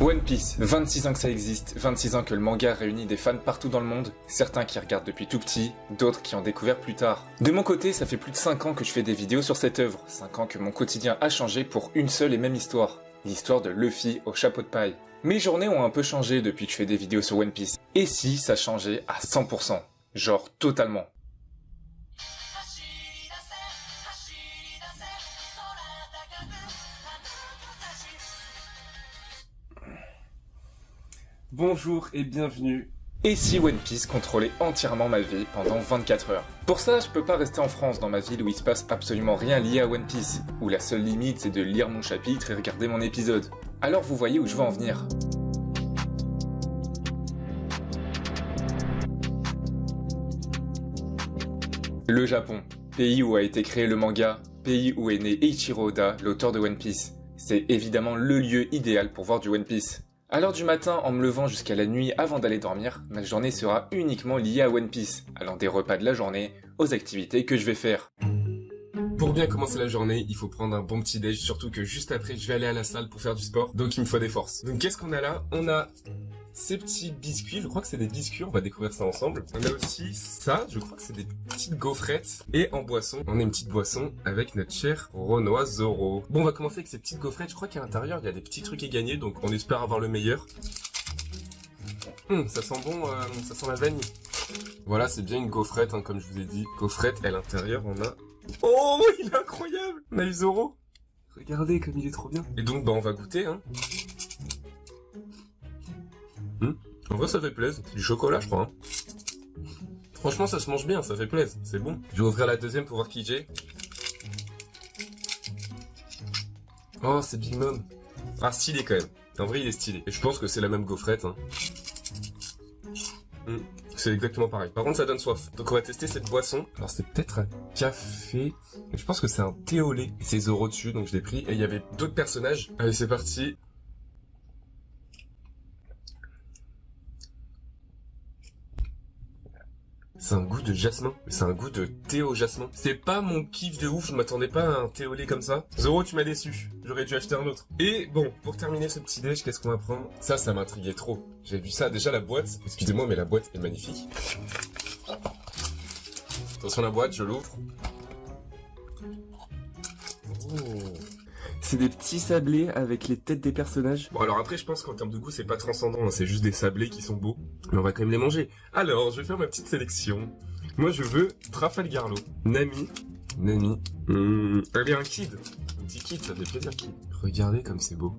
One Piece, 26 ans que ça existe, 26 ans que le manga réunit des fans partout dans le monde, certains qui regardent depuis tout petit, d'autres qui ont découvert plus tard. De mon côté, ça fait plus de 5 ans que je fais des vidéos sur cette œuvre, 5 ans que mon quotidien a changé pour une seule et même histoire, l'histoire de Luffy au chapeau de paille. Mes journées ont un peu changé depuis que je fais des vidéos sur One Piece, et si ça changeait à 100%, genre totalement. Bonjour et bienvenue. Et si One Piece contrôlait entièrement ma vie pendant 24 heures? Pour ça, je peux pas rester en France, dans ma ville où il se passe absolument rien lié à One Piece, où la seule limite c'est de lire mon chapitre et regarder mon épisode. Alors vous voyez où je veux en venir. Le Japon, pays où a été créé le manga, pays où est né Eiichiro Oda, l'auteur de One Piece. C'est évidemment le lieu idéal pour voir du One Piece. À l'heure du matin, en me levant jusqu'à la nuit avant d'aller dormir, ma journée sera uniquement liée à One Piece, allant des repas de la journée aux activités que je vais faire. Pour bien commencer la journée, il faut prendre un bon petit déj, surtout que juste après, je vais aller à la salle pour faire du sport, donc il me faut des forces. Donc qu'est-ce qu'on a là? On a ces petits biscuits, je crois que c'est des biscuits, on va découvrir ça ensemble. On a aussi ça, je crois que c'est des petites gaufrettes. Et en boisson, on a une petite boisson avec notre cher Renoir Zoro. Bon, on va commencer avec ces petites gaufrettes, je crois qu'à l'intérieur, il y a des petits trucs à gagner, donc on espère avoir le meilleur. Ça sent bon, ça sent la vanille. Voilà, c'est bien une gaufrette, hein, comme je vous ai dit. Gaufrette, et à l'intérieur, on a... Oh, il est incroyable! On a eu Zoro. Regardez comme il est trop bien. Et donc, bah, on va goûter, hein. En vrai, ça fait plaisir. C'est du chocolat, je crois. Hein. Franchement, ça se mange bien, ça fait plaisir. C'est bon. Je vais ouvrir la deuxième pour voir qui j'ai. Oh, c'est Big Mom. Ah, stylé quand même. En vrai, il est stylé. Et je pense que c'est la même gaufrette. Hein. C'est exactement pareil. Par contre, ça donne soif. Donc, on va tester cette boisson. Alors, c'est peut-être un café. Je pense que c'est un thé au lait. Et c'est Zoro dessus, donc je l'ai pris. Et il y avait d'autres personnages. Allez, c'est parti. C'est un goût de jasmin, c'est un goût de thé au jasmin. C'est pas mon kiff de ouf, je m'attendais pas à un thé au lait comme ça. Zoro, tu m'as déçu, j'aurais dû acheter un autre. Et bon, pour terminer ce petit déj, qu'est-ce qu'on va prendre? Ça m'intriguait trop. J'ai vu ça, déjà la boîte, excusez-moi mais la boîte est magnifique. Attention la boîte, je l'ouvre. Oh. C'est des petits sablés avec les têtes des personnages. Bon alors après je pense qu'en termes de goût c'est pas transcendant, hein, c'est juste des sablés qui sont beaux. Mais on va quand même les manger. Alors je vais faire ma petite sélection. Moi je veux Trafalgarlo, Nami. Allez un kid. Un petit kid, ça fait plaisir kid. Regardez comme c'est beau.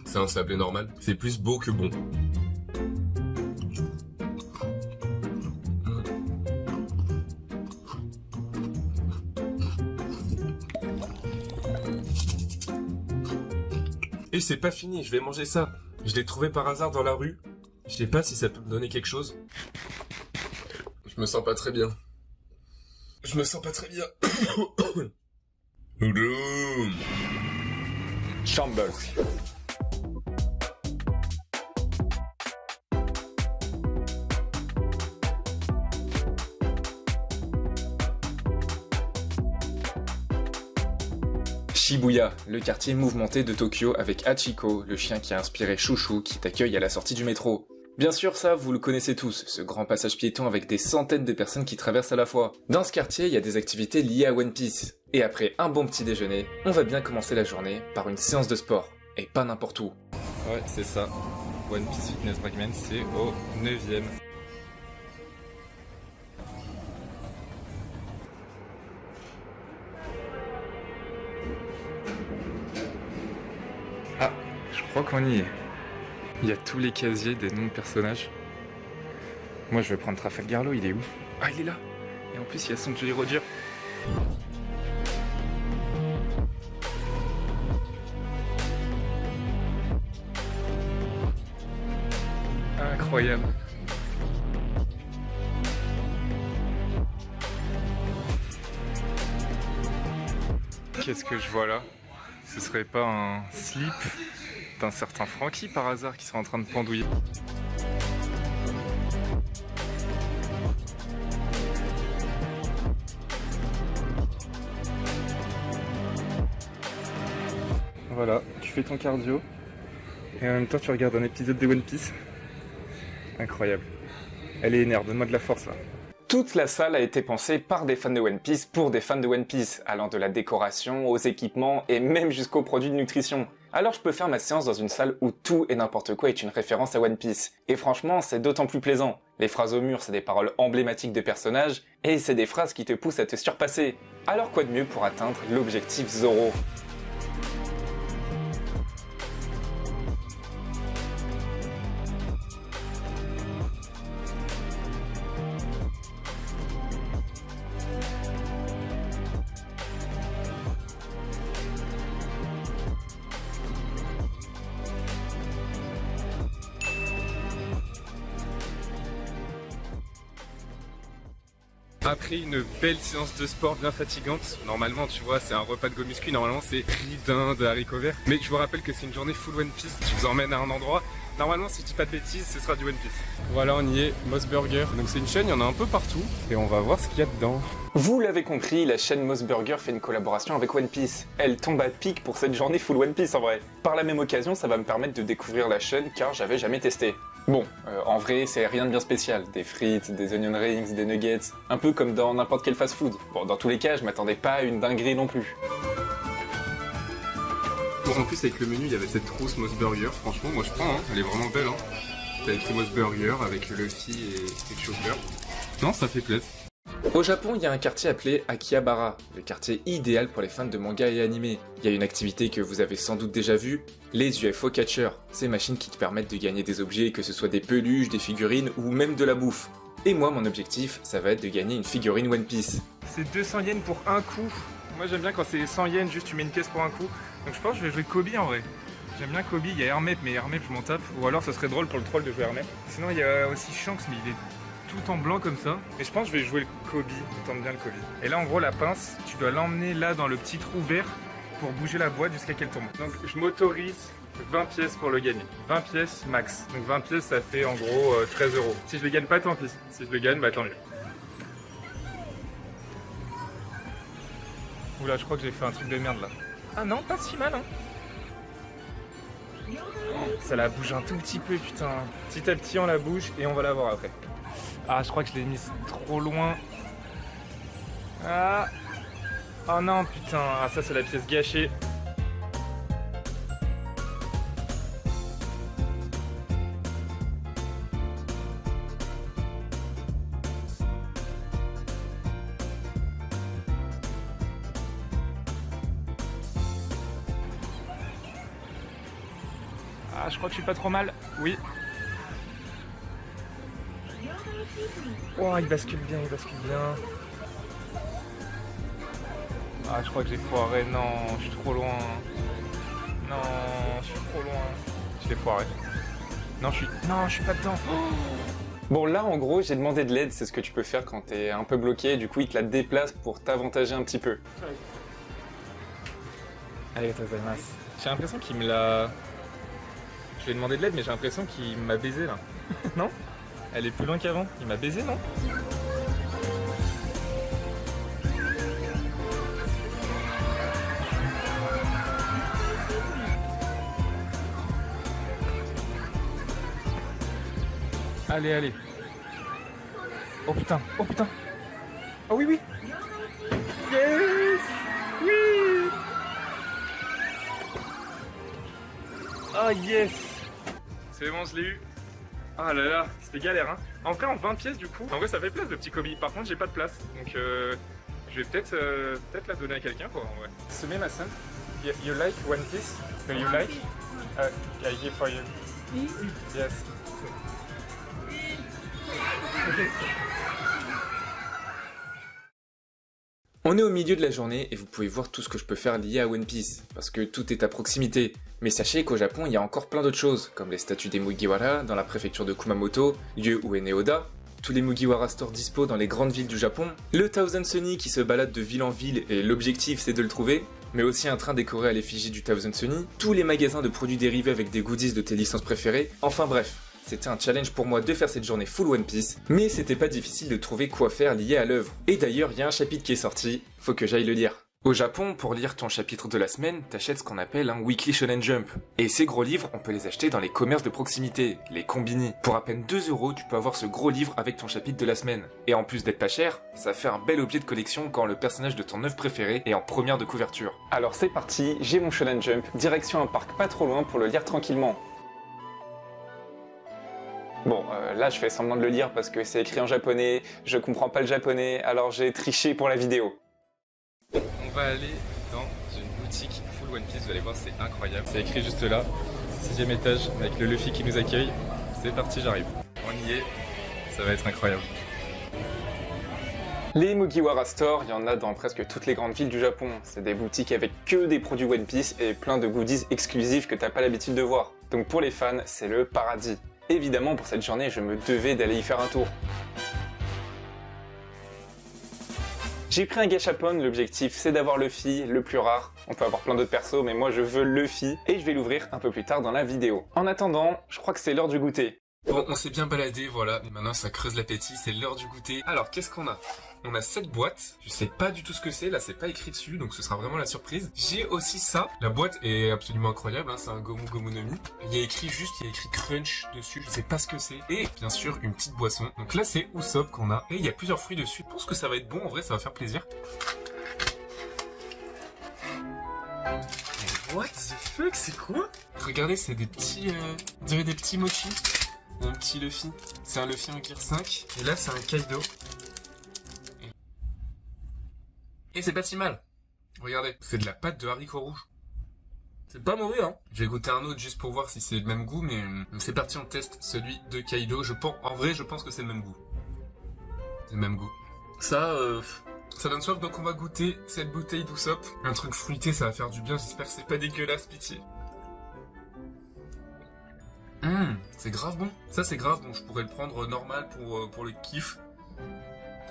C'est un sablé normal. C'est plus beau que bon. Et c'est pas fini, je vais manger ça. Je l'ai trouvé par hasard dans la rue. Je sais pas si ça peut me donner quelque chose. Je me sens pas très bien. Shambles. Shibuya, le quartier mouvementé de Tokyo avec Hachiko, le chien qui a inspiré Chouchou qui t'accueille à la sortie du métro. Bien sûr ça, vous le connaissez tous, ce grand passage piéton avec des centaines de personnes qui traversent à la fois. Dans ce quartier, il y a des activités liées à One Piece. Et après un bon petit déjeuner, on va bien commencer la journée par une séance de sport. Et pas n'importe où. Ouais, c'est ça. One Piece Fitness Fragment, c'est au 9e. Ah, je crois qu'on y est. Il y a tous les casiers des noms de personnages. Moi je vais prendre Trafalgarlo, il est où? Ah il est là. Et en plus il y a son Jolly Roger. Incroyable. Qu'est-ce que je vois là? Ce serait pas un slip d'un certain Franky par hasard qui serait en train de pendouiller? Voilà, tu fais ton cardio Et en même temps tu regardes un épisode de One Piece. Incroyable. Elle est énerve, donne-moi de la force là. Toute la salle a été pensée par des fans de One Piece pour des fans de One Piece, allant de la décoration aux équipements et même jusqu'aux produits de nutrition. Alors je peux faire ma séance dans une salle où tout et n'importe quoi est une référence à One Piece. Et franchement, c'est d'autant plus plaisant. Les phrases au mur, c'est des paroles emblématiques de personnages, et c'est des phrases qui te poussent à te surpasser. Alors quoi de mieux pour atteindre l'objectif Zoro? Après une belle séance de sport bien fatigante, normalement tu vois c'est un repas de go muscu, normalement c'est riz, dinde, haricots verts. Mais je vous rappelle que c'est une journée full One Piece, je vous emmène à un endroit. Normalement si je dis pas de bêtises, ce sera du One Piece. Voilà, on y est, Moss Burger. Donc c'est une chaîne, il y en a un peu partout. Et on va voir ce qu'il y a dedans. Vous l'avez compris, la chaîne Moss Burger fait une collaboration avec One Piece. Elle tombe à pic pour cette journée full One Piece en vrai. Par la même occasion, ça va me permettre de découvrir la chaîne car j'avais jamais testé. Bon, en vrai, c'est rien de bien spécial. Des frites, des onion rings, des nuggets, un peu comme dans n'importe quel fast-food. Bon, dans tous les cas, je m'attendais pas à une dinguerie non plus. En plus, avec le menu, il y avait cette rousse Moss Burger. Franchement, moi je prends, hein. Elle est vraiment belle. Hein. T'as écrit Moss Burger avec le Luffy et le Chopper. Non, ça fait plaisir. Au Japon, il y a un quartier appelé Akihabara, le quartier idéal pour les fans de manga et animé. Il y a une activité que vous avez sans doute déjà vue, les UFO Catchers, ces machines qui te permettent de gagner des objets, que ce soit des peluches, des figurines ou même de la bouffe. Et moi, mon objectif, ça va être de gagner une figurine One Piece. C'est 200 yens pour un coup. Moi j'aime bien quand c'est 100 yens, juste tu mets une pièce pour un coup. Donc je pense que je vais jouer Kobe en vrai. J'aime bien Kobe, il y a Hermep, mais Hermep je m'en tape. Ou alors ça serait drôle pour le troll de jouer Hermep. Sinon il y a aussi Shanks, mais il est tout en blanc comme ça. Et je pense que je vais jouer le Kobe, on tente bien le Kobe. Et là en gros la pince, tu dois l'emmener là dans le petit trou vert pour bouger la boîte jusqu'à qu'elle tombe. Donc je m'autorise 20 pièces pour le gagner. 20 pièces max. Donc 20 pièces ça fait en gros 13 €. Si je le gagne pas tant pis. Si je le gagne, bah tant mieux. Oula, je crois que j'ai fait un truc de merde là. Ah non, pas si mal hein. Ça la bouge un tout petit peu putain. Petit à petit on la bouge et on va la voir après. Ah, je crois que je l'ai mise trop loin. Ah. Oh non putain, ah ça c'est la pièce gâchée. Ah, je crois que je suis pas trop mal. Oui. Oh, il bascule bien, il bascule bien. Ah, je crois que j'ai foiré. Non, je suis trop loin. Non, je suis trop loin. Je l'ai foiré. Non, je suis pas dedans. Oh. Bon, là, en gros, j'ai demandé de l'aide. C'est ce que tu peux faire quand t'es un peu bloqué. Du coup, il te la déplace pour t'avantager un petit peu. Allez, j'ai l'impression qu'il me l'a... Je lui ai demandé de l'aide, mais j'ai l'impression qu'il m'a baisé là. Non? Elle est plus loin qu'avant. Il m'a baisé, non? Allez, allez. Oh putain, oh putain. Oh oui, oui. Yes! Oui! Oh yes! C'est bon, je l'ai eu. Ah là là, c'était galère hein. En vrai en 20 pièces du coup, en vrai ça fait place le petit Kobe. Par contre j'ai pas de place, donc je vais peut-être la donner à quelqu'un quoi en vrai. Sumé ma son, you like One Piece? Do you like? I give for you. Yes. On est au milieu de la journée et vous pouvez voir tout ce que je peux faire lié à One Piece, parce que tout est à proximité. Mais sachez qu'au Japon, il y a encore plein d'autres choses, comme les statues des Mugiwara dans la préfecture de Kumamoto, lieu où est né Oda, tous les Mugiwara stores dispo dans les grandes villes du Japon, le Thousand Sunny qui se balade de ville en ville et l'objectif c'est de le trouver, mais aussi un train décoré à l'effigie du Thousand Sunny, tous les magasins de produits dérivés avec des goodies de tes licences préférées, enfin bref. C'était un challenge pour moi de faire cette journée full One Piece, mais c'était pas difficile de trouver quoi faire lié à l'œuvre. Et d'ailleurs, il y a un chapitre qui est sorti, faut que j'aille le lire. Au Japon, pour lire ton chapitre de la semaine, t'achètes ce qu'on appelle un Weekly Shonen Jump. Et ces gros livres, on peut les acheter dans les commerces de proximité, les combini. Pour à peine 2 €, tu peux avoir ce gros livre avec ton chapitre de la semaine. Et en plus d'être pas cher, ça fait un bel objet de collection quand le personnage de ton œuvre préférée est en première de couverture. Alors c'est parti, j'ai mon Shonen Jump, direction un parc pas trop loin pour le lire tranquillement. Bon, là je fais semblant de le lire parce que c'est écrit en japonais, je comprends pas le japonais, alors j'ai triché pour la vidéo. On va aller dans une boutique full One Piece, vous allez voir, c'est incroyable. C'est écrit juste là, 6e étage, avec le Luffy qui nous accueille. C'est parti, j'arrive. On y est, ça va être incroyable. Les Mugiwara Store, il y en a dans presque toutes les grandes villes du Japon. C'est des boutiques avec que des produits One Piece et plein de goodies exclusifs que t'as pas l'habitude de voir. Donc pour les fans, c'est le paradis. Évidemment, pour cette journée, je me devais d'aller y faire un tour. J'ai pris un gachapon, l'objectif c'est d'avoir Luffy, le plus rare. On peut avoir plein d'autres persos, mais moi je veux Luffy, et je vais l'ouvrir un peu plus tard dans la vidéo. En attendant, je crois que c'est l'heure du goûter. Bon, on s'est bien baladé, voilà, et maintenant ça creuse l'appétit, c'est l'heure du goûter. Alors, qu'est-ce qu'on a? On a cette boîte, je sais pas du tout ce que c'est, là c'est pas écrit dessus, donc ce sera vraiment la surprise. J'ai aussi ça, la boîte est absolument incroyable, hein, c'est un Gomu Gomu no Mi. Il y a écrit Crunch dessus, je sais pas ce que c'est. Et bien sûr, une petite boisson. Donc là c'est Usopp qu'on a, et il y a plusieurs fruits dessus. Je pense que ça va être bon, en vrai ça va faire plaisir. What the fuck, c'est quoi? Regardez, c'est des petits, on dirait des petits mochis. Un petit Luffy. C'est un Luffy en Gear 5. Et là, c'est un Kaido. Et c'est pas si mal. Regardez, c'est de la pâte de haricots rouges. C'est pas mauvais, hein. Je vais goûter un autre juste pour voir si c'est le même goût, mais c'est parti, on teste celui de Kaido. En vrai, je pense que c'est le même goût. C'est le même goût. Ça donne soif, donc on va goûter cette bouteille d'Usopp. Un truc fruité, ça va faire du bien. J'espère que c'est pas dégueulasse, pitié. C'est grave bon. Ça c'est grave bon, je pourrais le prendre normal pour le kiff.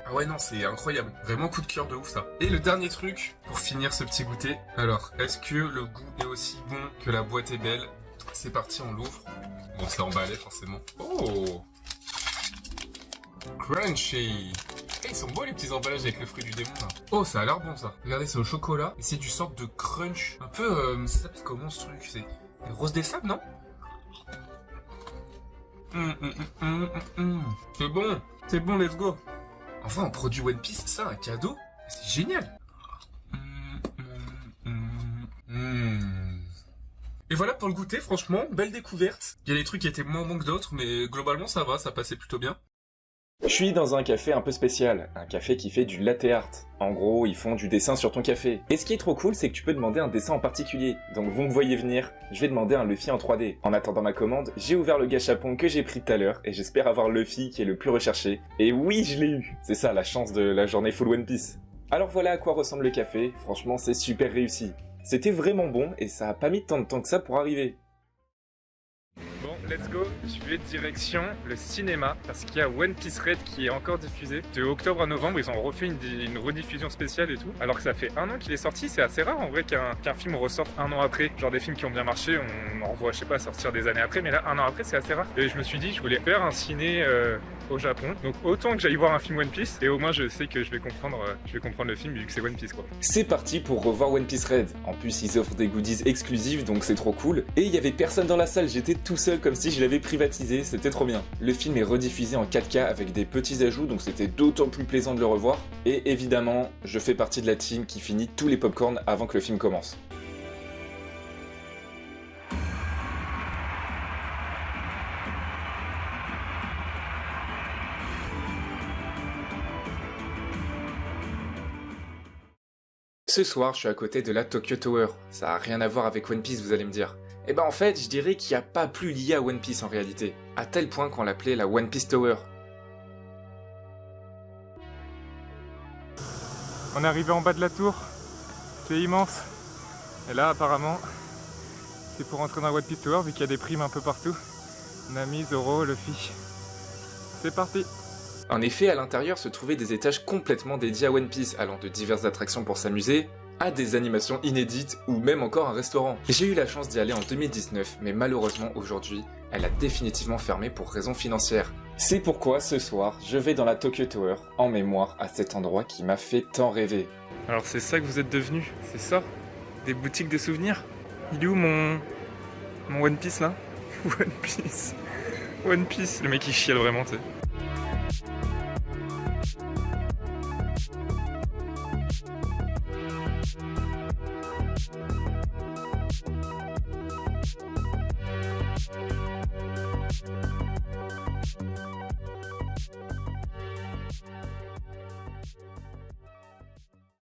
Ah ouais non, c'est incroyable. Vraiment coup de cœur de ouf ça. Et le dernier truc, pour finir ce petit goûter. Alors, est-ce que le goût est aussi bon que la boîte est belle? C'est parti, on l'ouvre. Bon, c'est emballé forcément. Oh, crunchy. Ils sont beaux les petits emballages avec le fruit du démon là. Oh, ça a l'air bon ça. Regardez, c'est au chocolat. Et c'est du sorte de crunch. Un peu, ça s'appelle comment ce truc? C'est rose des sables, non? C'est bon, let's go. Enfin, un produit One Piece, ça, un cadeau, c'est génial. Et voilà pour le goûter, franchement, belle découverte. Il y a des trucs qui étaient moins bons que d'autres, mais globalement ça va, ça passait plutôt bien. Je suis dans un café un peu spécial, un café qui fait du latte art. En gros, ils font du dessin sur ton café. Et ce qui est trop cool, c'est que tu peux demander un dessin en particulier. Donc vous me voyez venir, je vais demander un Luffy en 3D. En attendant ma commande, j'ai ouvert le gachapon que j'ai pris tout à l'heure, et j'espère avoir Luffy qui est le plus recherché. Et oui, je l'ai eu. C'est ça la chance de la journée full One Piece. Alors voilà à quoi ressemble le café, franchement c'est super réussi. C'était vraiment bon, et ça a pas mis tant de temps que ça pour arriver. Bon, let's go, je vais direction le cinéma parce qu'il y a One Piece Red qui est encore diffusé. De octobre à novembre, ils ont refait une rediffusion spéciale et tout. Alors que ça fait 1 an qu'il est sorti, c'est assez rare en vrai qu'un film ressorte 1 an après. Genre des films qui ont bien marché, on en revoit, je sais pas, sortir des années après, mais là, 1 an après, c'est assez rare. Et je me suis dit, je voulais faire un ciné au Japon. Donc autant que j'aille voir un film One Piece, et au moins je sais que je vais comprendre le film vu que c'est One Piece quoi. C'est parti pour revoir One Piece Red. En plus, ils offrent des goodies exclusifs, donc c'est trop cool. Et il y avait personne dans la salle, j'étais tout seul comme si je l'avais privatisé, c'était trop bien. Le film est rediffusé en 4K avec des petits ajouts, donc c'était d'autant plus plaisant de le revoir. Et évidemment, je fais partie de la team qui finit tous les popcorns avant que le film commence. Ce soir, je suis à côté de la Tokyo Tower. Ça a rien à voir avec One Piece, vous allez me dire. Et ben en fait, je dirais qu'il n'y a pas plus lié à One Piece en réalité. À tel point qu'on l'appelait la One Piece Tower. On est arrivé en bas de la tour. C'est immense. Et là, apparemment, c'est pour entrer dans la One Piece Tower vu qu'il y a des primes un peu partout. Nami, Zoro, Luffy. C'est parti! En effet, à l'intérieur se trouvaient des étages complètement dédiés à One Piece, allant de diverses attractions pour s'amuser, à des animations inédites, ou même encore un restaurant. J'ai eu la chance d'y aller en 2019, mais malheureusement aujourd'hui, elle a définitivement fermé pour raisons financières. C'est pourquoi ce soir, je vais dans la Tokyo Tower, en mémoire à cet endroit qui m'a fait tant rêver. Alors c'est ça que vous êtes devenus, c'est ça? Des boutiques de souvenirs? Il est où mon One Piece là? One Piece. One Piece, le mec il chiale vraiment, tu sais.